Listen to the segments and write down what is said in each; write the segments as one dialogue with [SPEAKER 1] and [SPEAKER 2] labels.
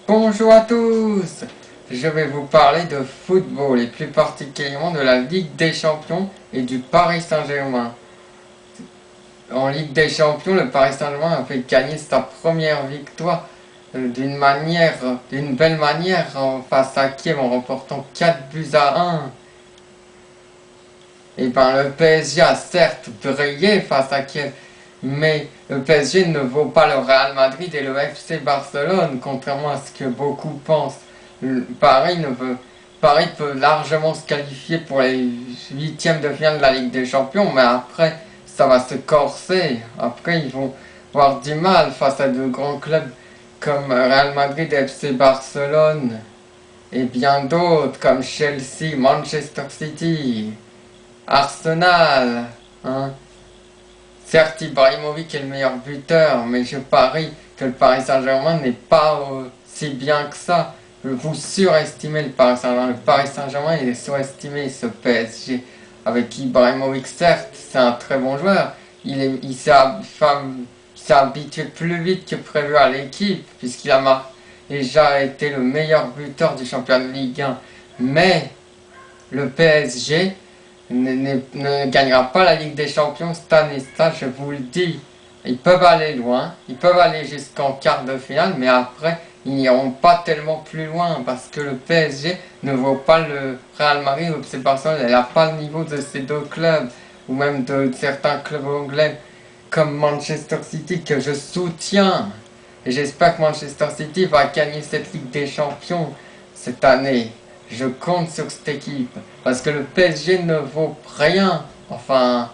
[SPEAKER 1] Bonjour à tous. Je vais vous parler de football et plus particulièrement de la Ligue des Champions et du Paris Saint-Germain. En Ligue des Champions, le Paris Saint-Germain a fait gagner sa première victoire d'une belle manière face à Kiev en remportant 4-1. Et ben le PSG a certes brillé face à Kiev, mais le PSG ne vaut pas le Real Madrid et le FC Barcelone, contrairement à ce que beaucoup pensent. Paris peut largement se qualifier pour les huitièmes de finale de la Ligue des Champions, mais après, ça va se corser. Après, ils vont avoir du mal face à de grands clubs comme Real Madrid, FC Barcelone, et bien d'autres comme Chelsea, Manchester City, Arsenal, hein. Certes, Ibrahimovic est le meilleur buteur, mais je parie que le Paris Saint-Germain n'est pas si bien que ça. Vous surestimez le Paris Saint-Germain. Le Paris Saint-Germain, il est surestimé, ce PSG. Avec Ibrahimovic, certes, c'est un très bon joueur. Il s'est habitué plus vite que prévu à l'équipe, puisqu'il a déjà été le meilleur buteur du championnat de Ligue 1. Mais le PSG ne gagnera pas la Ligue des Champions cette année, ça je vous le dis. Ils peuvent aller loin, ils peuvent aller jusqu'en quart de finale, mais après, ils n'iront pas tellement plus loin parce que le PSG ne vaut pas le Real Madrid ou c'est Barcelone, elle n'a pas le niveau de ces deux clubs, ou même de certains clubs anglais comme Manchester City que je soutiens. Et j'espère que Manchester City va gagner cette Ligue des Champions cette année. Je compte sur cette équipe. Parce que le PSG ne vaut rien. Enfin,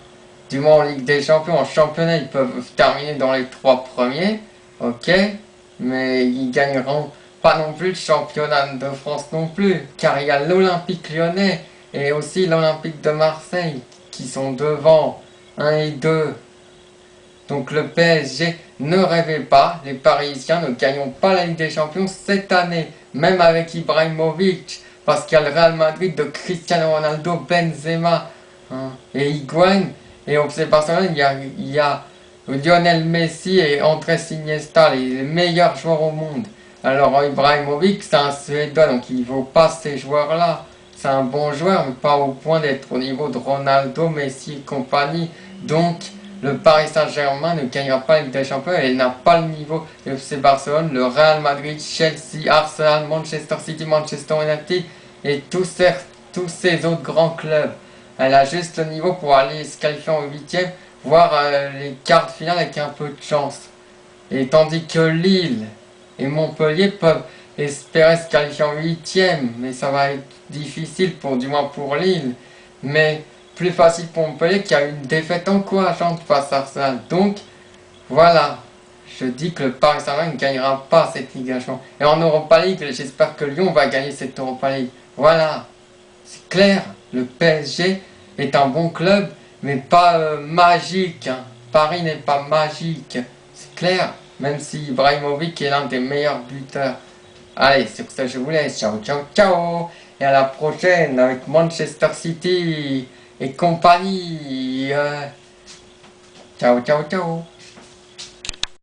[SPEAKER 1] du moins en Ligue des Champions, en championnat, ils peuvent terminer dans les 3 premiers. Ok. Mais ils gagneront pas non plus le championnat de France non plus. Car il y a l'Olympique lyonnais et aussi l'Olympique de Marseille qui sont devant 1 et 2. Donc le PSG, ne rêvez pas, les Parisiens ne gagneront pas la Ligue des Champions cette année, même avec Ibrahimovic, parce qu'il y a le Real Madrid de Cristiano Ronaldo, Benzema, hein, et Higuaín, et au FC Barcelone, il y a Lionel Messi et Andrés Iniesta, les meilleurs joueurs au monde. Alors Ibrahimovic, c'est un Suédois, donc il ne vaut pas ces joueurs-là. C'est un bon joueur, mais pas au point d'être au niveau de Ronaldo, Messi et compagnie. Donc, le Paris Saint-Germain ne gagnera pas la Ligue des Champions et elle n'a pas le niveau de FC Barcelone, le Real Madrid, Chelsea, Arsenal, Manchester City, Manchester United et tous ces autres grands clubs. Elle a juste le niveau pour aller se qualifier en huitième, voire les quarts de finale avec un peu de chance. Et tandis que Lille et Montpellier peuvent espérer se qualifier en huitième, mais ça va être difficile du moins pour Lille. Mais plus facile pour Montpellier qui a une défaite encourageante face à Arsenal. Donc, voilà. Je dis que le Paris Saint-Germain ne gagnera pas cette Ligue des Champions. Et en Europa League, j'espère que Lyon va gagner cette Europa League. Voilà. C'est clair. Le PSG est un bon club, mais pas magique. Hein. Paris n'est pas magique. C'est clair. Même si Ibrahimovic est l'un des meilleurs buteurs. Allez, c'est pour ça que je vous laisse. Ciao, ciao, ciao. Et à la prochaine avec Manchester City et compagnie. Ciao, ciao, ciao.